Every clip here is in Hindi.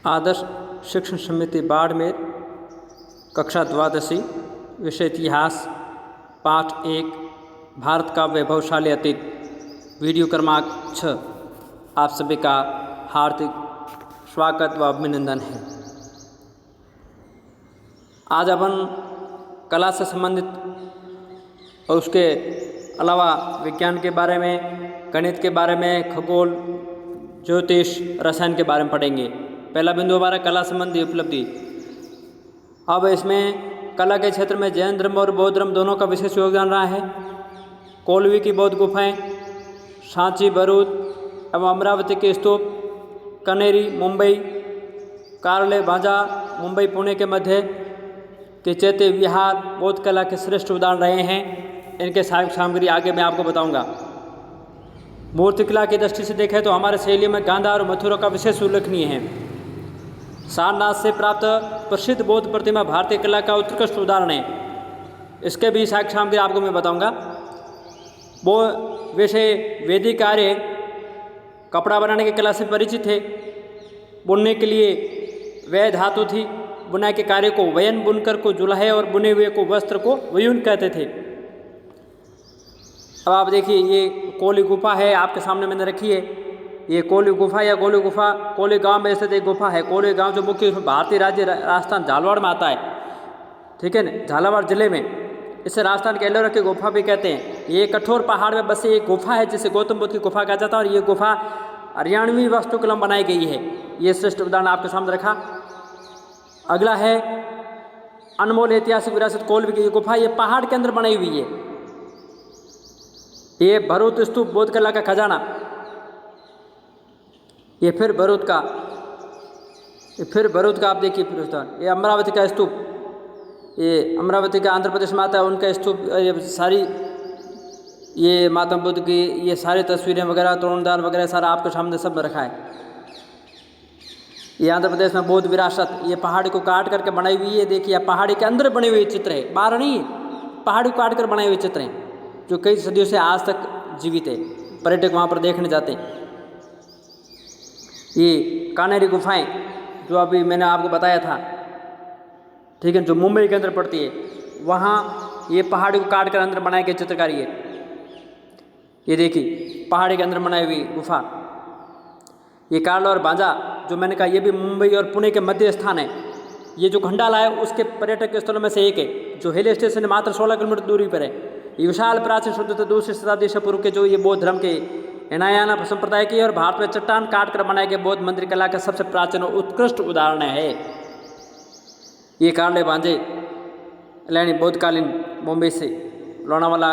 आदर्श शिक्षण समिति बाड़मेर, कक्षा द्वादशी, विषय इतिहास, पाठ 1, भारत का वैभवशाली अतीत, वीडियो क्रमांक 6। आप सभी का हार्दिक स्वागत व अभिनंदन है। आज अपन कला से संबंधित और उसके अलावा विज्ञान के बारे में, गणित के बारे में, खगोल, ज्योतिष, रसायन के बारे में पढ़ेंगे। पहला बिंदु हमारा कला संबंधी उपलब्धि। अब इसमें कला के क्षेत्र में जैन धर्म और बौद्ध धर्म दोनों का विशेष योगदान रहा है। कोलवी की बौद्ध गुफाएं, सांची, भरूच एवं अमरावती के स्तूप, कनेरी, मुंबई, कारले, भांजा, मुंबई, पुणे के मध्य के चैत्य विहार बौद्ध कला के श्रेष्ठ उदाहरण रहे हैं। इनके सामग्री आगे मैं आपको बताऊंगा। मूर्तिकला की दृष्टि से देखें तो हमारे शैली में गांधार और मथुरा का विशेष उल्लेखनीय है। सारनाथ से प्राप्त प्रसिद्ध बौद्ध प्रतिमा भारतीय कला का उत्कृष्ट उदाहरण है। इसके भी सामग्री आपको मैं बताऊंगा। वो वैसे वैदिक कार्य कपड़ा बनाने की कला से परिचित थे। बुनने के लिए वह धातु थी। बुनाई के कार्य को वयन, बुनकर को जुलाहे और बुने हुए को वस्त्र को वयून कहते थे। अब आप देखिए, ये कोली गुफा है, आपके सामने मैंने रखी है। ये कोली गुफा या गोली गुफा कोली गांव में स्थित एक गुफा है। कोली गांव जो मुख्य भारतीय राज्य राजस्थान झालावाड़ में आता है, ठीक है ना, झालावाड़ जिले में। इसे राजस्थान के एलोरा की गुफा भी कहते हैं। ये कठोर पहाड़ में बसी एक गुफा है जिसे गौतम बुद्ध की गुफा कहा जाता है। और ये गुफा हरियाणवी वास्तुकला में बनाई गई है। ये श्रेष्ठ उदाहरण आपके सामने रखा। अगला है अनमोल ऐतिहासिक विरासत कोलवी की गुफा। ये पहाड़ के अंदर बनाई हुई है। ये भरूच स्तूप बौद्ध कला का खजाना। ये फिर भरूच का आप देखिए। फिर ये अमरावती का स्तूप। ये अमरावती का आंध्र प्रदेश में आता है, उनका स्तूप। ये सारी ये महात्मा बुद्ध की ये सारी तस्वीरें वगैरह, तोरणदार वगैरह सारा आपके सामने सब रखा है। ये आंध्र प्रदेश में बौद्ध विरासत। ये पहाड़ी को काट करके बनाई हुई है। देखिए, पहाड़ी के अंदर बने हुए चित्र है, बाहर नहीं है। पहाड़ी को काट कर बनाए हुए चित्र हैं जो कई सदियों से आज तक जीवित है। पर्यटक वहाँ पर देखने जाते हैं। ये कानेरी गुफाएं जो अभी मैंने आपको बताया था, ठीक है, जो मुंबई के अंदर पड़ती है, वहाँ ये पहाड़ी को काट कर अंदर बनाई गई चित्रकारी है। ये देखिए, पहाड़ी के अंदर बनाई हुई गुफा। ये कारला और भांजा जो मैंने कहा, ये भी मुंबई और पुणे के मध्य स्थान है। ये जो खंडाला है उसके पर्यटक स्थलों में से एक है, जो हिल स्टेशन है, मात्र 16 किलोमीटर दूरी पर है। ये विशाल प्राचीन शुद्ध दूसरी शताब्दी ईसा पूर्व के जो ये बौद्ध धर्म के हिनायाना संप्रदाय की और भारत में चट्टान काट कर बनाए गए बौद्ध मंदिर कला का सबसे प्राचीन और उत्कृष्ट उदाहरण है। ये कारले भांजे लैनी बौद्धकालीन मुंबई से लोनावाला,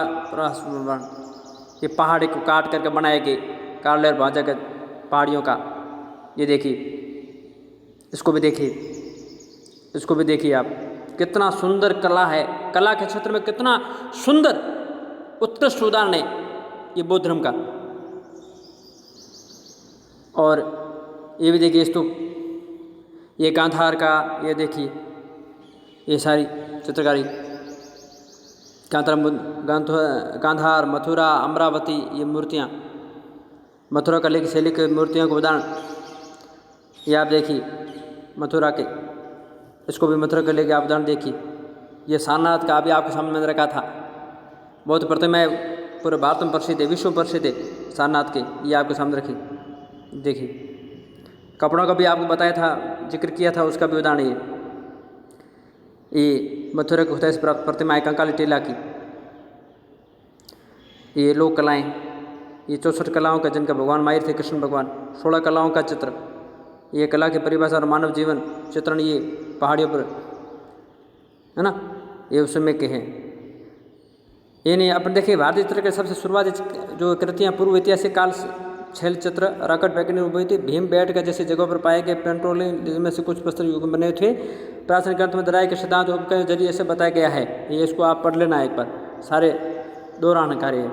ये पहाड़ी को काट करके बनाए गए कारले और भांजा के पहाड़ियों का। ये देखिए, इसको भी देखिए आप, कितना सुंदर कला है। कला के क्षेत्र में कितना सुंदर उत्कृष्ट उदाहरण है ये बौद्ध धर्म का। और ये भी देखिए स्तूप, ये गांधार का, ये देखिए ये सारी चित्रकारी। गांधार, मथुरा, अमरावती, ये मूर्तियाँ, मथुरा कला की शैली की मूर्तियों के उदाहरण ये आप देखिए। मथुरा के, इसको भी मथुरा कला के आप उदाहरण देखिए। ये सारनाथ का अभी आपके सामने मैंने रखा था। बहुत प्रतिमाएँ पूरे भारत में प्रसिद्ध है, विश्व प्रसिद्ध है सारनाथ के। ये आपके सामने रखी, देखिए। कपड़ों का भी आपको बताया था, जिक्र किया था, उसका भी उदाहरण ये मथुरा के होता है प्राप्त प्रतिमाएँ कंकाली टीला की। ये लोक कलाएँ, ये 64 कलाओं का जिनका भगवान माहिर थे कृष्ण भगवान। 16 कलाओं का चित्र। ये कला की परिभाषा और मानव जीवन चित्रण ये पहाड़ियों पर है ना, ये उस समय के हैं। ये नहीं, अपन देखिए, भारतीय चित्र के सबसे शुरुआती जो कृतियाँ पूर्व ऐतिहासिक काल छेल चित्र राकट पैकेट हुई थी। भीम बैठकर जैसे जगहों पर पाए गए पेंट्रोलिंग में से कुछ प्रस्तर युग में बने थे। प्राचीन ग्रंथ में दराई के सिद्धांत के जरिए से बताया गया है। ये इसको आप पढ़ लेना एक बार, सारे दौरान कार्य है।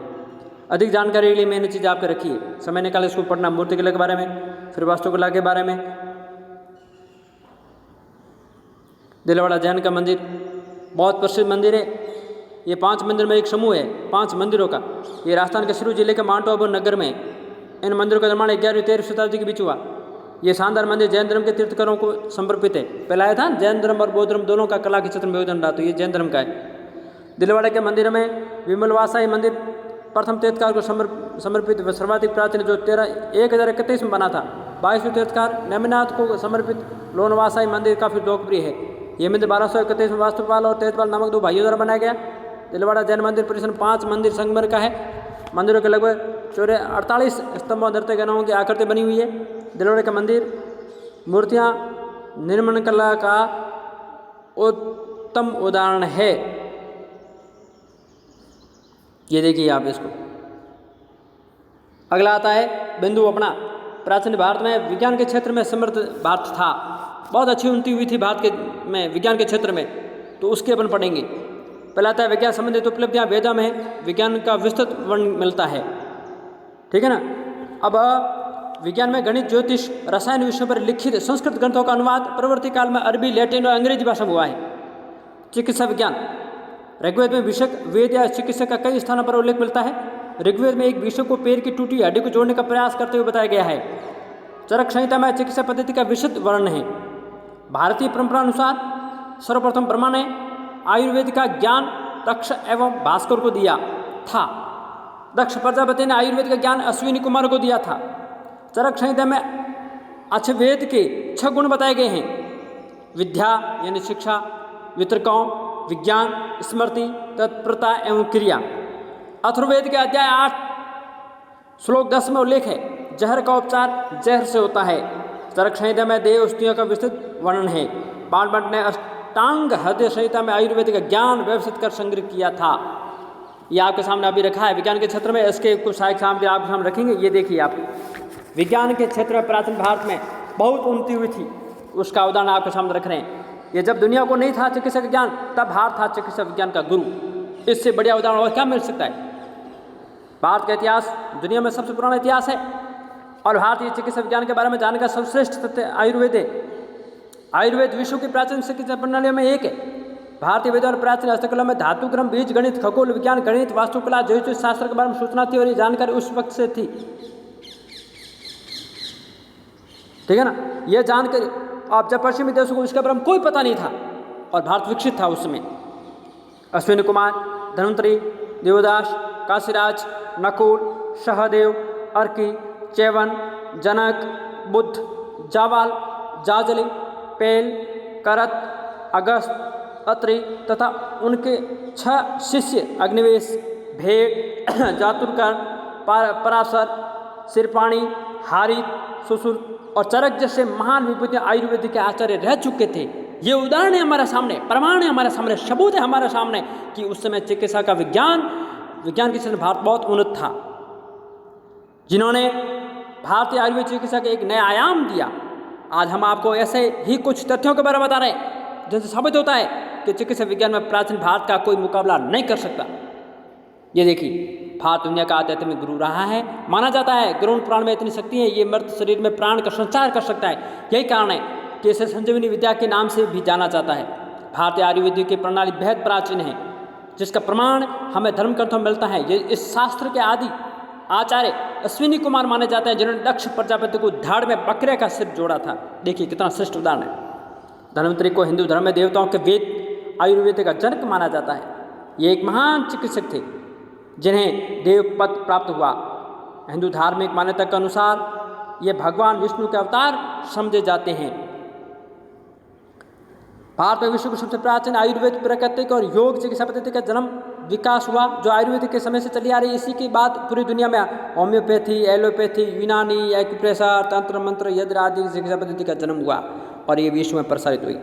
अधिक जानकारी के लिए मैंने चीज़ आपके रखी है, समय निकाल इसको पढ़ना। मूर्तिकला के बारे में, फिर वास्तुकला के बारे में। दिलवाड़ा जैन का मंदिर बहुत प्रसिद्ध मंदिर है। ये 5 मंदिर में एक समूह है, 5 मंदिरों का। ये राजस्थान के सिरू जिले के माउंट आबू नगर में इन मंदिरों का निर्माण 11वीं 13वीं शताब्दी के बीच हुआ। ये शानदार मंदिर जैन धर्म के तीर्थकरों को समर्पित है। पहला आया था जैन धर्म और बौद्ध धर्म दोनों का कला के क्षेत्र में योगदान रहा, तो ये जैन धर्म का है। दिलवाड़ा के मंदिर में विमलवासा ये मंदिर प्रथम तीर्थकार को समर्पित सर्वाधिक प्राचीन जो 1031 में बना था। 22वें तीर्थकार नेमिनाथ को समर्पित लोनवासा मंदिर काफ़ी लोकप्रिय है। ये मंदिर 1231 में वास्तुपाल और तेजपाल नामक 2 भाइयों द्वारा बनाया गया। दिलवाड़ा जैन मंदिर परिसर 5 मंदिर संगमर का है। मंदिरों के लगभग 48 स्तंभों नृत्य गणों की आकृति बनी हुई है। दिलवाड़ा का मंदिर मूर्तियाँ निर्माण कला का उत्तम उदाहरण है। ये देखिए आप इसको। अगला आता है बिंदु अपना। प्राचीन भारत में विज्ञान के क्षेत्र में समृद्ध भारत था, बहुत अच्छी उन्नति हुई थी भारत के में विज्ञान के क्षेत्र में, तो उसके अपन पढ़ेंगे। पहला आता है विज्ञान संबंधित उपलब्धियाँ वेदा में विज्ञान का विस्तृत वर्णन मिलता है, ठीक है ना। अब विज्ञान में गणित, ज्योतिष, रसायन विषयों पर लिखित संस्कृत ग्रंथों का अनुवाद परवर्ती काल में अरबी, लैटिन और अंग्रेजी भाषा में हुआ है। चिकित्सा विज्ञान ऋग्वेद में विषक वेद या चिकित्सा का कई स्थानों पर उल्लेख मिलता है। ऋग्वेद में एक विषक को पैर की टूटी हड्डी को जोड़ने का प्रयास करते हुए बताया गया है। चरक संहिता में चिकित्सा पद्धति का विशद वर्णन है। भारतीय परंपरा अनुसार सर्वप्रथम ब्रह्मा ने आयुर्वेद का ज्ञान दक्ष एवं भास्कर को दिया था। दक्ष प्रजापति ने आयुर्वेद का ज्ञान अश्विनी कुमार को दिया था। चरक संहिता में अश्ववेद के 6 गुण बताए गए हैं। विद्या यानी शिक्षा, वितर्कों, विज्ञान, स्मृति, तत्परता एवं क्रिया। अथर्ववेद के अध्याय 8 श्लोक 10 में उल्लेख है जहर का उपचार जहर से होता है। चरक संहिता में देह औषधियों का विस्तृत वर्णन है। बाणभट्ट ने अष्टांग हृदय संहिता में आयुर्वेद का ज्ञान व्यवस्थित कर संग्रह किया था। ये आपके सामने अभी रखा है। विज्ञान के क्षेत्र में इसके कुछ सहायक सामग्री आपके सामने रखेंगे। ये देखिए आप, विज्ञान के क्षेत्र में प्राचीन भारत में बहुत उन्नति हुई थी, उसका उदाहरण आपके सामने रख रहे हैं। ये जब दुनिया को नहीं था चिकित्सा ज्ञान, तब भारत था चिकित्सा विज्ञान का गुरु। इससे बढ़िया उदाहरण और क्या मिल सकता है। भारत का इतिहास दुनिया में सबसे पुराना इतिहास है और भारतीय चिकित्सा विज्ञान के बारे में जानने का सर्वश्रेष्ठ तथ्य आयुर्वेद है। आयुर्वेद विश्व की प्राचीन चिकित्सा प्रणालियों में एक है। भारतीय वेद और प्राचीन हस्तकला में धातु क्रम, बीज गणित, खगोल विज्ञान, गणित, वास्तुकला, ज्योतिष शास्त्र के बारे में सूचना थी और ये जानकारी उस वक्त से थी, ठीक है ना। यह जानकारी अब जब पश्चिमी देशों को इसके बारे में कोई पता नहीं था और भारत विकसित था उस समय। अश्विनी कुमार, धन्वंतरी, देवदास, काशीराज, नकुल, सहदेव, अर्की, चैवन, जनक, बुद्ध, जावाल, जाजली, पेल, करत, अगस्त, अत्रि तथा उनके 6 शिष्य अग्निवेश, भेड़, जातुरकर्ण, पराशर, सिरपाणी, हारित, सुसुर और चरक जैसे महान विभूतियाँ आयुर्वेद के आचार्य रह चुके थे। ये उदाहरण है हमारे सामने, प्रमाण है हमारे सामने, सबूत है हमारे सामने कि उस समय चिकित्सा का विज्ञान के क्षेत्र में भारत बहुत उन्नत था, जिन्होंने भारतीय आयुर्वेद चिकित्सा के एक नया आयाम दिया। आज हम आपको ऐसे ही कुछ तथ्यों के बारे में बता रहे हैं जिनसे साबित होता है कि चिकित्सा विज्ञान में प्राचीन भारत का कोई मुकाबला नहीं कर सकता। ये देखिए, भारत दुनिया का आध्यात्मिक गुरु रहा है। माना जाता है गरुड़ पुराण में इतनी शक्ति है, ये मृत शरीर में प्राण का संचार कर सकता है। यही कारण है कि इसे संजीवनी विद्या के नाम से भी जाना जाता है। भारतीय आयुर्वेद की प्रणाली बेहद प्राचीन है, जिसका प्रमाण हमें धर्म ग्रंथों में मिलता है। ये इस शास्त्र के आदि आचार्य अश्विनी कुमार माने जाते हैं, जिन्होंने दक्ष प्रजापति को धाड़ में बकरे का सिर जोड़ा था। देखिए कितना श्रेष्ठ उदाहरण है। धन्वंतरी को हिंदू धर्म में देवताओं के वेद आयुर्वेद का जनक माना जाता है। ये एक महान चिकित्सक थे जिन्हें देव पद प्राप्त हुआ। हिंदू धार्मिक मान्यता के अनुसार ये भगवान विष्णु के अवतार समझे जाते हैं। भारत में विश्व की सबसे प्राचीन आयुर्वेद, प्राकृतिक और योग चिकित्सा पद्धति का जन्म विकास हुआ, जो आयुर्वेद के समय से चली आ रही। इसी के बाद पूरी दुनिया में होम्योपैथी, एलोपैथी, यूनानी, एक्यूप्रेशर, तंत्र मंत्र, यज्ञ आदि चिकित्सा पद्धति का जन्म हुआ और ये विश्व में प्रसारित हुई।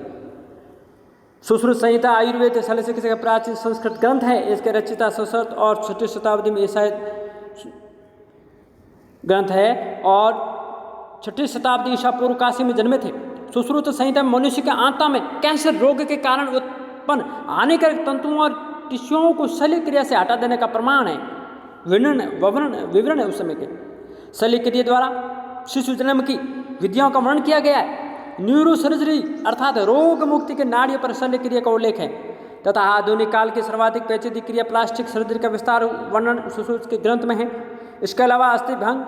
सुश्रुत संहिता आयुर्वेद शल्य चिकित्सा का प्राचीन संस्कृत ग्रंथ है। इसके रचयिता संस्कृत और 6वीं शताब्दी में ईसाई ग्रंथ है और 6वीं शताब्दी ईसा पूर्व काशी में जन्मे थे। सुश्रुत संहिता में मनुष्य के आंता में कैंसर रोग के कारण उत्पन्न हानिकारक तंतुओं और टिश्यूओं को शल्य क्रिया से हटा देने का प्रमाण है। विवरण है उस समय के। शल्य क्रिया द्वारा शिशु जन्म की विधियों का वर्णन किया गया है। न्यूरो सर्जरी अर्थात रोग मुक्ति के नाड़ियों पर शल्य क्रिया का उल्लेख है तथा आधुनिक काल की सर्वाधिक पेचीदी क्रिया प्लास्टिक सर्जरी का विस्तार वर्णन सुश्रुत के ग्रंथ में है। इसके अलावा अस्थिभंग,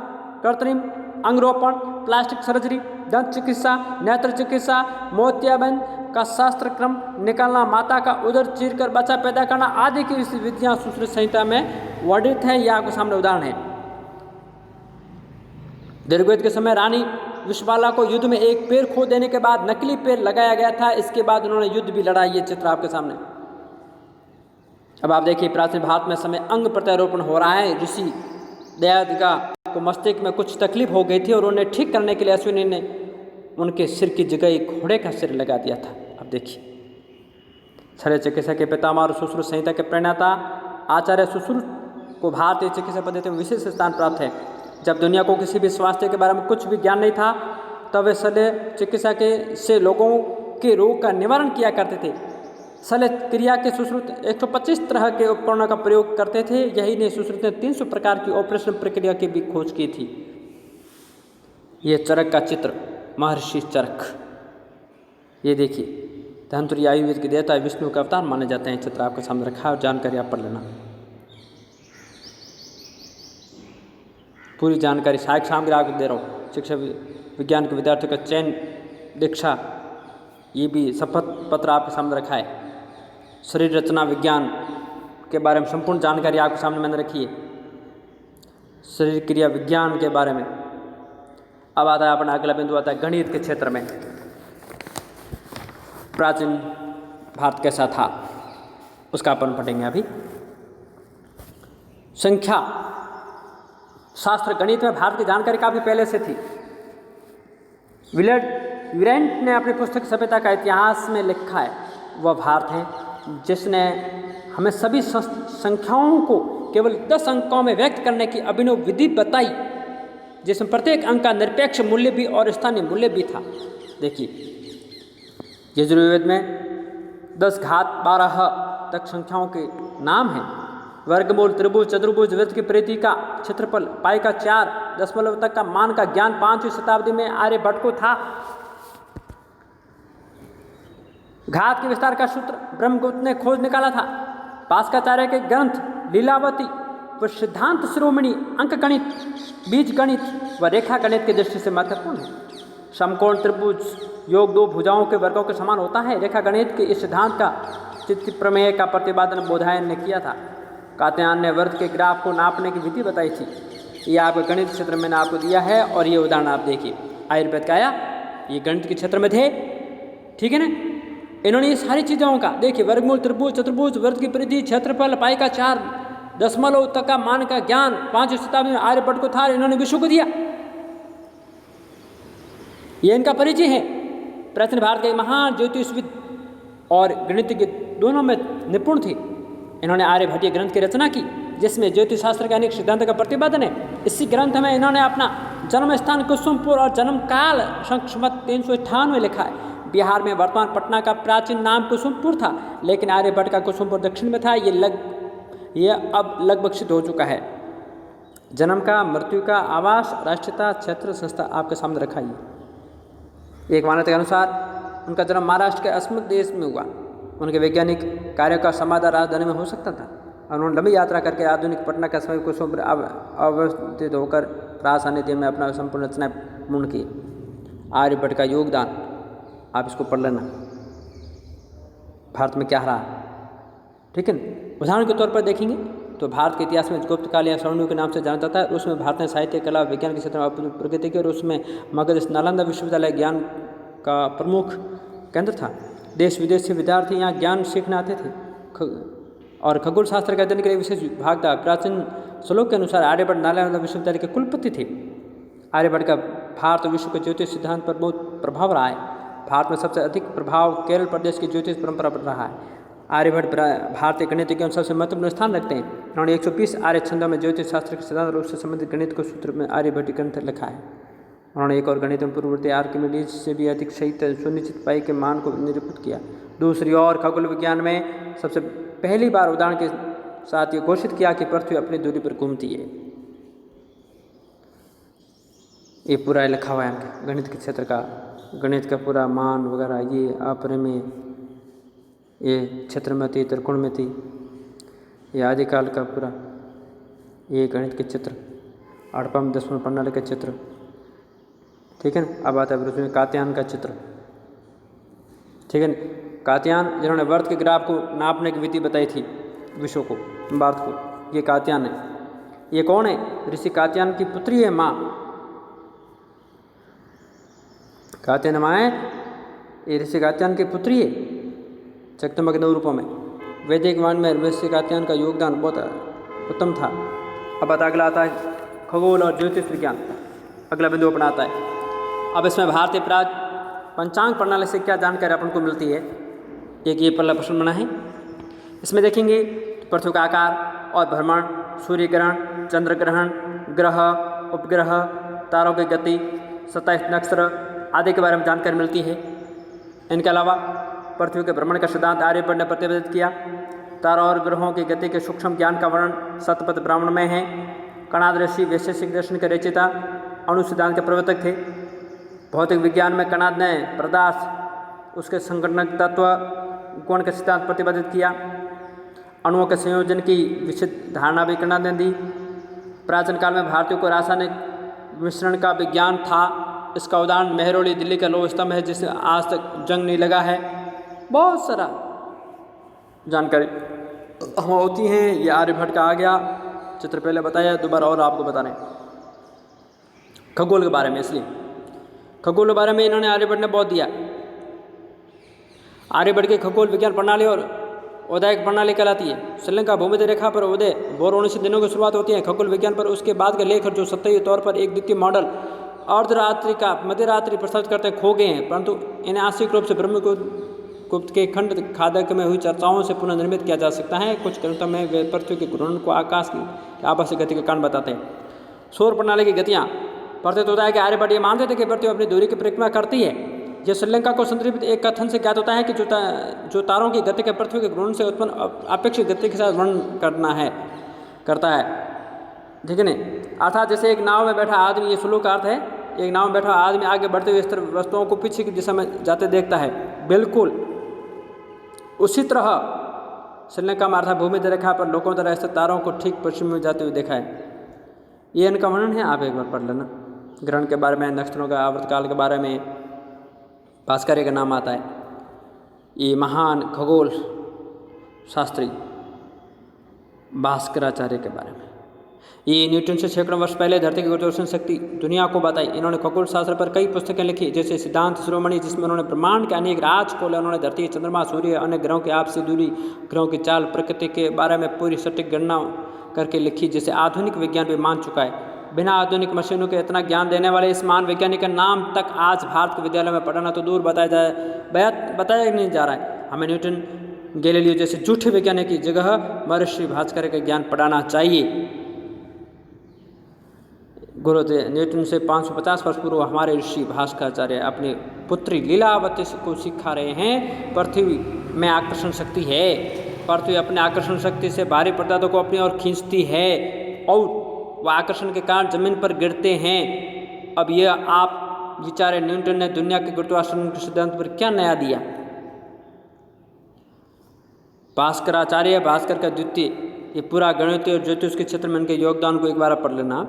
कृत्रिम अंगरोपण, प्लास्टिक सर्जरी, दंत चिकित्सा, नेत्र चिकित्सा, मोतियाबिंद का शास्त्र क्रम निकालना, माता का उदर चीरकर बच्चा पैदा करना आदि की विधियां सुश्रुत संहिता में वर्णित है। यह आपके सामने उदाहरण है। दीर्घवेद के समय रानी विश्वबाला को युद्ध में एक पैर खो देने के बाद नकली पैर लगाया गया था। इसके बाद उन्होंने युद्ध भी लड़ा। ये चित्र आपके सामने। अब आप देखिए, प्राचीन भारत में समय अंग प्रत्यारोपण हो रहा है। ऋषि दयादिगा को मस्तिष्क में कुछ तकलीफ हो गई थी और उन्हें ठीक करने के लिए अश्विनी ने उनके सिर की जगह एक घोड़े का सिर लगा दिया था। अब देखिए, शल्य चिकित्सा के पितामह और सुश्रुत संहिता के प्रणेता आचार्य सुश्रुत को भारतीय चिकित्सा पद्धति में विशेष स्थान प्राप्त है। जब दुनिया को किसी भी स्वास्थ्य के बारे में कुछ भी ज्ञान नहीं था, तब वे शल्य चिकित्सा के से लोगों के रोग का निवारण किया करते थे। शल्य क्रिया के सुश्रुत 125 तरह के उपकरणों का प्रयोग करते थे। यही नहीं, सुश्रुत ने 300 प्रकार की ऑपरेशन प्रक्रिया की भी खोज की थी। ये चरक का चित्र, महर्षि चरक। ये देखिए, धन्वंतरि आयुर्वेद के देवता विष्णु का अवतार माने जाते हैं। चित्र आपके सामने रखा है और जानकारी आप पढ़ लेना। पूरी जानकारी सहायक सामग्री आपको दे रहा हूँ। शिक्षा विज्ञान के विद्यार्थियों का चयन दीक्षा, ये भी शपथ पत्र आपके सामने रखा है। शरीर रचना विज्ञान के बारे में संपूर्ण जानकारी आपके सामने मैंने रखी है, शरीर क्रिया विज्ञान के बारे में। अब आता है अपना अगला बिंदु, आता है गणित के क्षेत्र में प्राचीन भारत कैसा था, उसका अपन पढ़ेंगे अभी। संख्या शास्त्र गणित में भारत की जानकारी काफ़ी पहले से थी। विलेंट ने अपनी पुस्तक सभ्यता का इतिहास में लिखा है, वह भारत है जिसने हमें सभी संख्याओं को केवल 10 अंकों में व्यक्त करने की अभिनव विधि बताई, जिसमें प्रत्येक अंक का निरपेक्ष मूल्य भी और स्थानीय मूल्य भी था। देखिए, यजुर्वेद में 10 घात 12 तक संख्याओं के नाम हैं। वर्गमूल, त्रिभुज, चतुर्भुज, वृत्त की परिधि का क्षेत्रफल, पाई का 4 दशमलव तक का मान का ज्ञान 5वीं शताब्दी में आर्यभट्ट को था। घात के विस्तार का सूत्र ब्रह्मगुप्त ने खोज निकाला था। भास्कराचार्य के ग्रंथ लीलावती व सिद्धांत शिरोमणि अंक गणित, बीज गणित व रेखा गणित की दृष्टि से महत्वपूर्ण है। समकोण त्रिभुज योग 2 भुजाओं के वर्गों के समान होता है। रेखा गणित के इस सिद्धांत का चित्त प्रमेय का प्रतिपादन बोधायन ने किया था। कात्यायन ने वृत्त के ग्राफ को नापने की विधि बताई थी। ये आपके गणित क्षेत्र में मैंने आपको दिया है और ये उदाहरण आप देखिए। आयुर्वेद का आया, ये गणित के क्षेत्र में थे, ठीक है ना। इन्होंने ये सारी चीज़ों का देखिए, वर्गमूल, त्रिभुज, चतुर्भुज, वृत्त की परिधि, क्षेत्रफल, पाई का 4 दशमलव तक का मान का ज्ञान 5वीं शताब्दी में आर्यभट्ट को था। इन्होंने विश्व को दिया। ये इनका परिचय है। प्राचीन भारत के महान ज्योतिषविद और गणितज्ञ दोनों में निपुण थे। इन्होंने आर्यभट्टीय ग्रंथ की रचना की, जिसमें ज्योतिष शास्त्र के अनेक सिद्धांतों का प्रतिपादन है। इसी ग्रंथ में इन्होंने अपना जन्म स्थान कुसुमपुर और जन्म काल संवत 398 लिखा है। बिहार में वर्तमान पटना का प्राचीन नाम कुसुमपुर था, लेकिन आर्यभट्ट का कुसुमपुर दक्षिण में था। यह अब लगभग सिद्ध हो चुका है। जन्म का, मृत्यु का, आवास, राष्ट्रीयता, क्षेत्र, संस्था आपके सामने रखा है। एक मान्यता के अनुसार उनका जन्म महाराष्ट्र के अस्मक देश में हुआ। उनके वैज्ञानिक कार्यों का समाधान राजधानी में हो सकता था। उन्होंने लंबी यात्रा करके आधुनिक पटना का समय कुसुमपुर अवस्थित होकर राजधानी में अपना संपूर्ण रचनाएं पूर्ण की। आर्यभट्ट का योगदान आप इसको पढ़ लेना, भारत में क्या रहा, ठीक है ना। उदाहरण के तौर पर देखेंगे तो भारत के इतिहास में गुप्त काल या स्वर्णयुग के नाम से जाना जाता है। उसमें भारत ने साहित्य, कला, विज्ञान के क्षेत्र में अपनी प्रगति की और उसमें मगध नालंदा विश्वविद्यालय ज्ञान का प्रमुख केंद्र था। देश विदेश से विद्यार्थी यहाँ ज्ञान सीखने आते थे और खगोल शास्त्र का अध्ययन के लिए विशेष विभाग था। प्राचीन श्लोक के अनुसार आर्यभट्ट नालंदा विश्वविद्यालय के कुलपति थे। आर्यभट्ट का भारत और विश्व के ज्योतिष सिद्धांत पर बहुत प्रभाव रहा है। भारत में सबसे अधिक प्रभाव केरल प्रदेश की ज्योतिष परंपरा पर रहा है। आर्यभट्ट भारतीय गणितज्ञों में सबसे महत्वपूर्ण स्थान रखते हैं। उन्होंने 120 आर्य छंदों में ज्योतिष शास्त्र के सिद्धांत और उससे संबंधित गणित को सूत्र में आर्यभट्ट ग्रंथ लिखा है। उन्होंने एक और गणित में पूर्ववर्ती आर्किमिडीज से भी अधिक सही सुनिश्चित पाई के मान को निरूपित किया। दूसरी ओर खगोल विज्ञान में सबसे पहली बार उदाहरण के साथ ये घोषित किया कि पृथ्वी अपनी दूरी पर घूमती है। ये पूरा लिखा हुआ है गणित के क्षेत्र का, गणित का पूरा मान वगैरह, ये अपरिमेय, ये क्षेत्रमति, त्रिकोणमिति, ये आदिकाल का पूरा, ये गणित के चित्र, 8वां 10वां प्रणाली के चित्र, ठीक है ना। अब आता है पृथ्वी में कात्यायन का चित्र, ठीक है ना। कात्यायन जिन्होंने वर्त के ग्राफ को नापने की विधि बताई थी विश्व को, भारत को, ये कात्यायन है। ये कौन है? ऋषि कात्यायन की पुत्री है माँ। कात्यायन माँ है, ये ऋषि कात्यायन की पुत्री है चकतमक 9 रूपों में। वैदिक वाण में ऋषि कात्यायन का योगदान बहुत उत्तम था। अब अगला आता है खगोल और ज्योतिष विज्ञान, अगला बिंदु अपनाता है। अब इसमें भारतीय पंचांग प्रणाली से क्या जानकारी अपन को मिलती है, एक ये पहला प्रश्न बना है। इसमें देखेंगे पृथ्वी का आकार और भ्रमण, सूर्य ग्रहण, चंद्र ग्रहण, ग्रह, उपग्रह, तारों की गति, 27 नक्षत्र आदि के बारे में जानकारी मिलती है। इनके अलावा पृथ्वी के भ्रमण का सिद्धांत आर्यभट्ट ने प्रतिपादित किया। तारों और ग्रहों की गति के सूक्ष्म ज्ञान का वर्णन शतपथ ब्राह्मण में है। कणाद ऋषि वैशेषिक दर्शन के रचयिता, अणु सिद्धांत के प्रवर्तक थे। भौतिक विज्ञान में कणाद ने पदार्थ, उसके संगठनक तत्व, गुण का सिद्धांत प्रतिपादित किया। अणुओं के संयोजन की विशिष्ट धारणा भी कणाद ने दी। प्राचीन काल में भारतीयों को रासायनिक मिश्रण का विज्ञान था। इसका उदाहरण मेहरौली दिल्ली का लौह स्तंभ है, जिसे आज तक जंग नहीं लगा है। बहुत सारा जानकारी हम होती हैं। ये आर्यभट्ट का आ गया चित्र, पहले बताया, दोबारा और आपको बता रहे हैं खगोल के बारे में। इसलिए खगोल के बारे में इन्होंने आर्यभट्ट ने बहुत दिया। आर्यभट्ट की खगोल विज्ञान प्रणाली और उदयक प्रणाली कहलाती है। श्रीलंका भूमध्य रेखा पर उदय बौरोणसी से दिनों की शुरुआत होती है। खगोल विज्ञान पर उसके बाद के लेख जो सतही तौर पर एक द्वितीय मॉडल अर्धरात्रि का मध्यरात्रि प्रस्तावित करते हैं खो गए हैं, परंतु इन्हें आंशिक रूप से ब्रह्मगुप्त के खंड खादक में हुई चर्चाओं से पुनर्निर्मित किया जा सकता है। कुछ ग्रंथों में वे पृथ्वी के घूर्णन को आकाश की आभासी गति के कारण बताते हैं। सौर प्रणाली की गतियाँ प्रतीत होता है कि आर्यभट्ट ये मानते थे कि पृथ्वी अपनी दूरी की परिक्रमा करती है। यह श्रीलंका को संदर्भित एक कथन से ज्ञात होता है कि जो तारों की गति के पृथ्वी के घूर्णन से उत्पन्न अपेक्षित गति के साथ वर्णन करता है, ठीक है नहीं। अर्थात जैसे एक नाव में बैठा आदमी, ये श्लोक का अर्थ है, एक नाव में बैठा आदमी आगे बढ़ते हुए स्थिर वस्तुओं को पीछे की दिशा में जाते देखता है, बिल्कुल उसी तरह श्रीलंका में अर्थात भूमध्य रेखा पर लोगों तरह स्थित तारों को ठीक पश्चिम में जाते हुए देखा है। ये इनका वर्णन है, आप एक बार पढ़ लेना। ग्रहण के बारे में, नक्षत्रों का आवर्तकाल के बारे में भास्कर्य का नाम आता है। ये महान खगोल शास्त्री भास्कराचार्य के बारे में। ये न्यूटन से सैकड़ों वर्ष पहले धरती की गुरुत्वाकर्षण शक्ति दुनिया को बताई। इन्होंने खगोल शास्त्र पर कई पुस्तकें लिखी, जैसे सिद्धांत शिरोमणि, जिसमें उन्होंने ब्रह्मांड के अनेक राज खोले। उन्होंने धरती, चंद्रमा, सूर्य, अन्य ग्रहों की आपसी दूरी, ग्रहों की चाल, प्रकृति के बारे में पूरी सटीक गणना करके लिखी, जिसे आधुनिक विज्ञान भी मान चुका है। बिना आधुनिक मशीनों के इतना ज्ञान देने वाले इस महान वैज्ञानिक का नाम तक आज भारत के विद्यालय में पढ़ाना तो दूर बताया नहीं जा रहा है। हमें न्यूटन, गैलीलियो जैसे झूठे वैज्ञानिक की जगह महर्षि भास्कर्य का ज्ञान पढ़ाना चाहिए। गुरुदेव न्यूटन से 550 वर्ष पूर्व हमारे ऋषि भास्कराचार्य अपनी पुत्री लीलावती को सिखा रहे हैं। पृथ्वी में आकर्षण शक्ति है। पृथ्वी अपने आकर्षण शक्ति से भारी पदार्थों को अपनी ओर खींचती है और वह आकर्षण के कारण जमीन पर गिरते हैं। अब यह आप विचारे, न्यूटन ने दुनिया के गुरुत्वाकर्षण के सिद्धांत पर क्या नया दिया। भास्कराचार्य, भास्कर का द्वितीय, ये पूरा गणित और ज्योतिष के क्षेत्र में इनके योगदान को एक बार पढ़ लेना।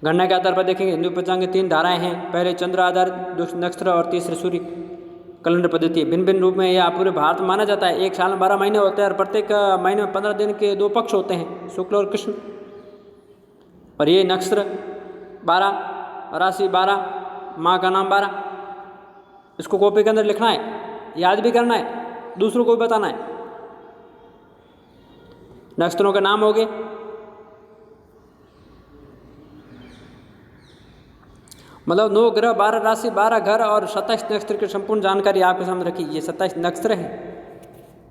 गणना के आधार पर देखेंगे, हिंदू पंचांग की 3 धाराएं हैं। पहले चंद्र आधारित, दूसरे नक्षत्र और तीसरे सूर्य कैलेंडर पद्धति। भिन्न भिन्न रूप में यह पूरे भारत में माना जाता है। एक साल में 12 महीने होते हैं और प्रत्येक महीने में 15 दिन के 2 पक्ष होते हैं, शुक्ल और कृष्ण। और ये नक्षत्र 12, राशि 12, माँ का नाम 12। इसको कॉपी के अंदर लिखना है, याद भी करना है, दूसरों को भी बताना है। नक्षत्रों के नाम हो गए, मतलब 9 ग्रह, 12 राशि, 12 घर और 27 नक्षत्र की संपूर्ण जानकारी आपके सामने रखी। ये 27 नक्षत्र हैं।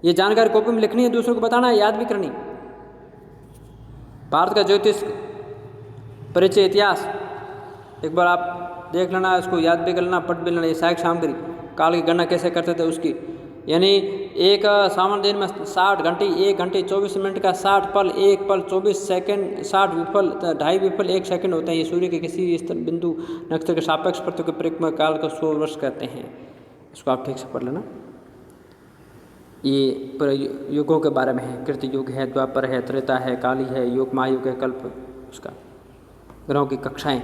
ये जानकारी कॉपी में लिखनी है, दूसरों को बताना है, याद भी करनी। भारत का ज्योतिष परिचय इतिहास एक बार आप देख लेना, इसको याद भी कर लेना, पढ़ भी लेना। ये सहायक सामग्री काल की गणना कैसे करते थे उसकी, यानी एक सामान्य दिन में 60 घंटे, 1 घंटे 24 मिनट का 60 पल, 1 पल 24 सेकंड, 60 विफल, 2.5 विफल 1 सेकंड होते हैं। ये सूर्य के किसी स्तर बिंदु नक्षत्र के सापेक्ष पृथ्वी के परिक्रमा काल को 100 वर्ष कहते हैं। इसको आप ठीक से पढ़ लेना। ये पूरे युगों के बारे में है। कृत युग है, द्वापर है, त्रेता है, काली है, युग, महायुग है, कल्प, उसका ग्रहों की कक्षाएँ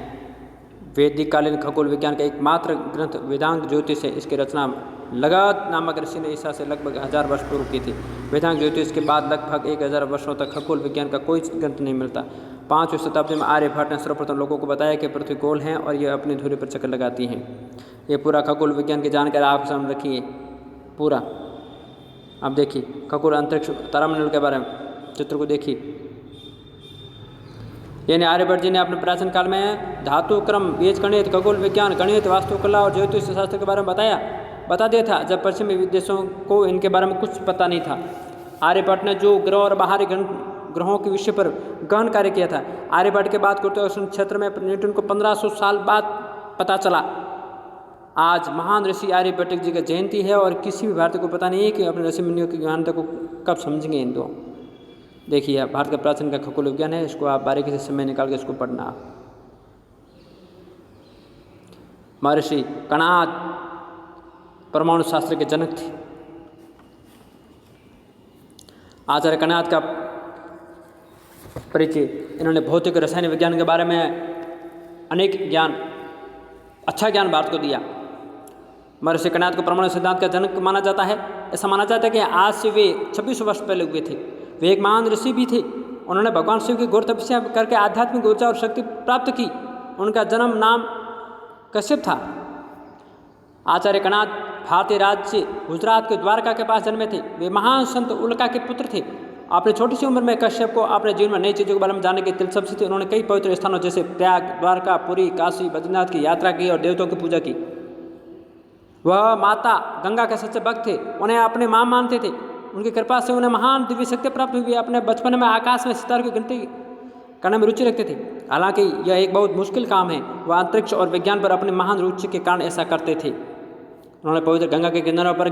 वैदिक कालीन खगोल विज्ञान का एकमात्र ग्रंथ वेदांग ज्योतिष है। इसकी रचना लगात नामक ऋषि ने ईसा से लगभग 1000 वर्ष पूर्व की थी। वेदांग ज्योतिष के बाद लगभग 1000 वर्षों तक खगोल विज्ञान का कोई ग्रंथ नहीं मिलता। 5वीं शताब्दी में आर्यभट्ट ने सर्वप्रथम लोगों को बताया कि पृथ्वी गोल है और यह अपनी धुरी पर चक्कर लगाती हैं। ये पूरा खगोल विज्ञान की जानकारी आप सामने रखिए पूरा। अब देखिए खगोल अंतरिक्ष तारामंडल के बारे में चित्र को देखिए। यानी आर्यभट्ट जी ने अपने प्राचीन काल में धातु क्रम, बीज गणित, खगोल विज्ञान, गणित, वास्तुकला और ज्योतिष शास्त्र के बारे में बता दिया था, जब पश्चिमी देशों को इनके बारे में कुछ पता नहीं था। आर्यभट्ट ने जो ग्रह और बाहरी ग्रहों के विषय पर गहन कार्य किया था। आर्यभट्ट के बाद गुरुत्वाकर्षण क्षेत्र में न्यूटन को 1500 साल बाद पता चला। आज महान ऋषि आर्यभट्ट जी की जयंती है और किसी भी भारतीय को पता नहीं है कि अपने ऋषि मुनियों की ज्ञानता को कब समझेंगे इन दो। देखिए भारत का प्राचीन का खगोल विज्ञान है, इसको आप बारीकी से समय निकाल के इसको पढ़ना। महर्षि कणाद परमाणु शास्त्र के जनक थे। आचार्य कणाद का परिचय, इन्होंने भौतिक रसायन विज्ञान के बारे में अनेक अच्छा ज्ञान भारत को दिया। महर्षि कणाद को परमाणु सिद्धांत का जनक माना जाता है। ऐसा माना जाता है कि आज से वे 2600 वर्ष पहले हुए थे। वे एक महान ऋषि भी थे। उन्होंने भगवान शिव की घोर तपस्या करके आध्यात्मिक ऊर्जा और शक्ति प्राप्त की। उनका जन्म नाम कश्यप था। आचार्य कणाद भारतीय राज्य गुजरात के द्वारका के पास जन्मे थे। वे महान संत उल्का के पुत्र थे। अपनी छोटी सी उम्र में कश्यप को अपने जीवन में नई चीज़ों के बारे में जानने की दिलचस्पी थी। उन्होंने कई पवित्र स्थानों जैसे प्रयाग, द्वारका, पुरी, काशी, बद्रीनाथ की यात्रा की और देवताओं की पूजा की। वह माता गंगा के सच्चे भक्त थे। उन्हें अपने मां मानते थे। उनकी कृपा से उन्हें महान दिव्य शक्ति प्राप्त हुई। अपने बचपन में आकाश में सितारों की गिनती करने में रुचि रखते थे। हालांकि यह एक बहुत मुश्किल काम है। वह अंतरिक्ष और विज्ञान पर अपनी महान रुचि के कारण ऐसा करते थे। उन्होंने पवित्र गंगा के किनारों पर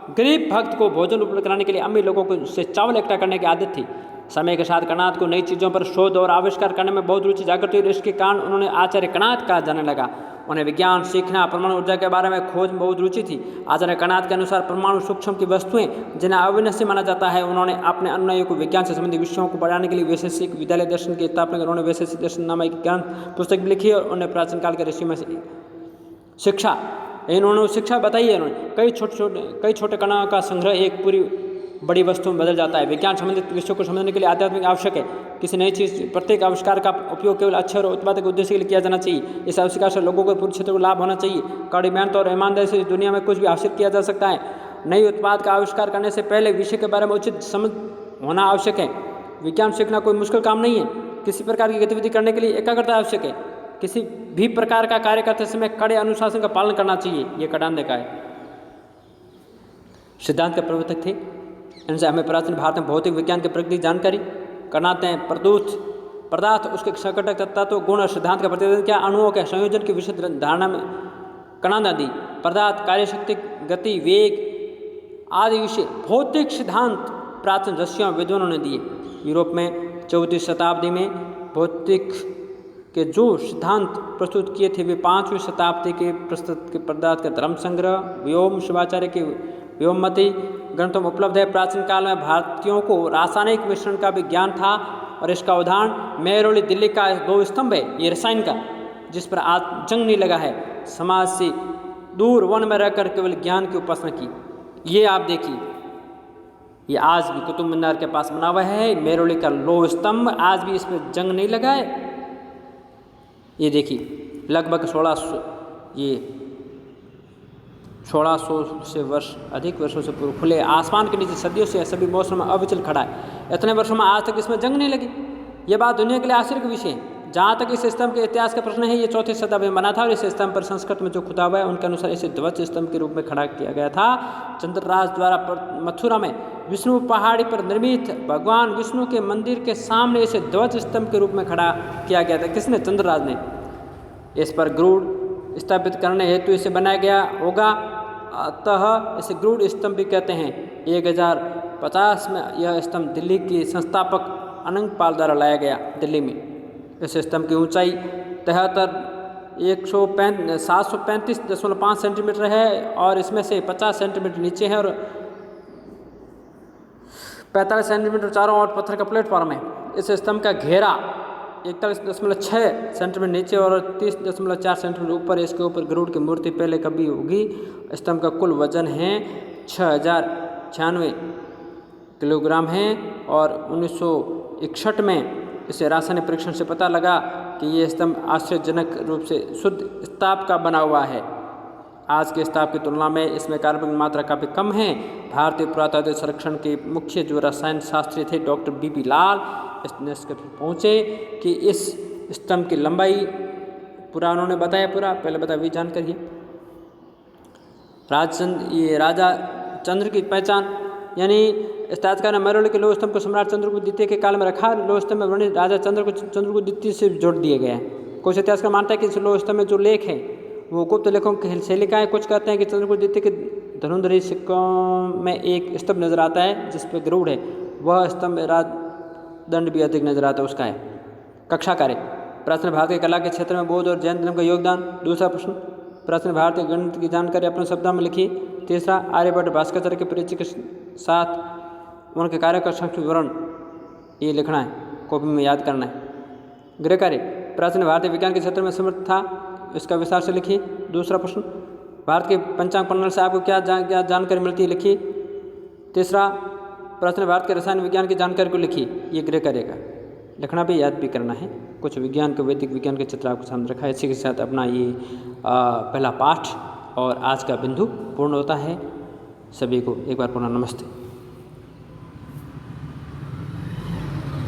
गरीब भक्त को भोजन उपलब्ध कराने के लिए अमीर लोगों को से चावल इकट्ठा करने की आदत थी। समय के साथ कणाद को नई चीज़ों पर शोध और आविष्कार करने में बहुत रुचि जागृत हुई। इसके कारण उन्होंने आचार्य कणाद कहा जाने लगा। उन्हें विज्ञान सीखना, परमाणु ऊर्जा के बारे में खोज में बहुत रुचि थी। आचार्य कणाद के अनुसार परमाणु सूक्ष्म की वस्तुएं जिन्हें अविनाशी माना जाता है। उन्होंने अपने अनुयायियों को विज्ञान से संबंधित विषयों को पढ़ाने के लिए वैशेषिक विद्यालय दर्शन की स्थापना की। उन्होंने वैशेषिक दर्शन नामक ज्ञान पुस्तक भी लिखी और उन्हें प्राचीन काल के ऋषि में शिक्षा बताई है। उन्होंने कई छोटे कणाओं का संग्रह एक पूरी बड़ी वस्तु में बदल जाता है। विज्ञान संबंधित विषयों को समझने के लिए आध्यात्मिक आवश्यक है। किसी नई चीज़ प्रत्येक आविष्कार का उपयोग केवल अच्छे और उत्पादक उद्देश्य के लिए किया जाना चाहिए। इस आविष्कार से लोगों को पूरे क्षेत्र को लाभ होना चाहिए। कड़ी मेहनत और ईमानदारी से इस दुनिया में कुछ भी हासिल किया जा सकता है। नई उत्पाद का आविष्कार करने से पहले विषय के बारे में उचित समझ होना आवश्यक है। विज्ञान सीखना कोई मुश्किल काम नहीं है। किसी प्रकार की गतिविधि करने के लिए एकाग्रता आवश्यक है। किसी भी प्रकार का कार्य करते समय कड़े अनुशासन का पालन करना चाहिए। ये कणाद का है। सिद्धांत के प्रवर्तक थे। इनसे हमें प्राचीन भारत में भौतिक विज्ञान के प्रगति जानकारी। कणाद ने पदार्थ, उसके संकटक तत्व, गुण और सिद्धांत का प्रतिपादन किया। अणुओं के संयोजन की विशुद्ध धारणा में कणाद दी। पदार्थ, कार्यशक्ति, गति, वेग आदि विषय भौतिक सिद्धांत प्राचीन ऋषियों विद्वानों ने दिए। यूरोप में 14वीं शताब्दी में भौतिक के जो सिद्धांत प्रस्तुत किए थे वे 5वीं शताब्दी के प्रस्तुत के पदार्थ के धर्म संग्रह, व्योम, शिवाचार्य के व्योममती ग्रंथों में उपलब्ध है। प्राचीन काल में भारतीयों को रासायनिक मिश्रण का भी ज्ञान था और इसका उदाहरण मेहरौली दिल्ली का 2 स्तंभ है। ये रसायन का, जिस पर आज जंग नहीं लगा है। समाज से दूर वन में रहकर केवल ज्ञान की उपासना की। ये आप देखिए, ये आज भी कुतुब मीनार के पास बना हुआ है। मेहरौली का 2 स्तंभ, आज भी इस पर जंग नहीं लगा है। ये देखिए लगभग 1600 से अधिक वर्षों से पूर्व खुले आसमान के नीचे सदियों से सभी मौसम में अविचल खड़ा है। इतने वर्षों में आज तक इसमें जंग नहीं लगी। ये बात दुनिया के लिए आश्चर्य का विषय है। जहाँ तक इस स्तंभ के इतिहास का प्रश्न है, ये 4वीं शताब्दी में बना था और इस स्तंभ पर संस्कृत में जो खुदा हुआ है उनके अनुसार इसे ध्वज स्तंभ के रूप में खड़ा किया गया था। चंद्रराज द्वारा मथुरा में विष्णु पहाड़ी पर निर्मित भगवान विष्णु के मंदिर के सामने इसे ध्वज स्तंभ के रूप में खड़ा किया गया था। किसने? चंद्रराज ने। इस पर गरुड़ स्थापित करने हेतु इसे बनाया गया होगा, अतः इसे गरुड़ स्तंभ भी कहते हैं। 1050 में यह स्तंभ दिल्ली के संस्थापक अनंगपाल द्वारा लाया गया दिल्ली में। इस स्तंभ की ऊंचाई 735.5 सेंटीमीटर है और इसमें से 50 सेंटीमीटर नीचे है और 45 सेंटीमीटर चारों ओर पत्थर का प्लेटफॉर्म है। इस स्तंभ का घेरा 41.6 सेंटीमीटर नीचे और 30.4 सेंटीमीटर ऊपर, इसके ऊपर गरुड़ की मूर्ति पहले कभी होगी। स्तंभ का कुल वजन है 6096 किलोग्राम है और 1961 में इसे रासायनिक परीक्षण से पता लगा कि ये स्तंभ आश्चर्यजनक रूप से शुद्ध इस्पात का बना हुआ है। आज के इस्पात की तुलना में इसमें कार्बन की मात्रा काफ़ी कम है। भारतीय पुरातत्व संरक्षण के मुख्य जो रसायन शास्त्री थे डॉक्टर बीपी लाल इस निष्कर्ष पर पहुँचे कि इस स्तंभ की लंबाई पूरा उन्होंने बताया, पहले बताया भी जानकारी है। ये राजा चंद्र की पहचान, यानी इतिहासकार मरोली के लोह स्तंभ को सम्राट चंद्रगुप्त द्वितीय के काल में रखा। लोह स्तंभ में वर्णित राजा चंद्रगुप्त द्वितीय से जोड़ दिया गया है। कुछ इतिहासकार मानता है कि इस लोह स्तंभ में जो लेख है वो गुप्त लेखों की शैलिका है। कुछ कहते हैं कि चंद्रगुप्त द्वितीय के धनुर्धर सिक्कों में एक स्तंभ नजर आता है जिस पर गरुड़ है, वह स्तंभ राजदंड भी अधिक नजर आता है, उसका है। कक्षा कार्य, प्राचीन भारतीय कला के क्षेत्र में बौद्ध और जैन धर्म का योगदान। दूसरा प्रश्न, प्राचीन भारतीय गणित की जानकारी अपने शब्दों में लिखी। तीसरा, आर्यभट्ट भास्कराचार्य के परिचय के साथ उनके कार्य का संक्षिप्त विवरण ये लिखना है, कॉपी में याद करना है। गृह कार्य, प्राचीन भारतीय विज्ञान के क्षेत्र में समर्थ था, इसका विस्तार से लिखिए। दूसरा प्रश्न, भारत के पंचांग प्रणाली से आपको क्या जानकारी मिलती है, लिखिए। तीसरा, प्राचीन भारत के रसायन विज्ञान की जानकारी को लिखिए, ये गृह कार्य का लिखना भी याद भी करना है। कुछ विज्ञान के वैदिक विज्ञान के चित्र आपके सामने रखा है। इसी के साथ अपना ये पहला पाठ और आज का बिंदु पूर्ण होता है। सभी को एक बार पुनः नमस्ते।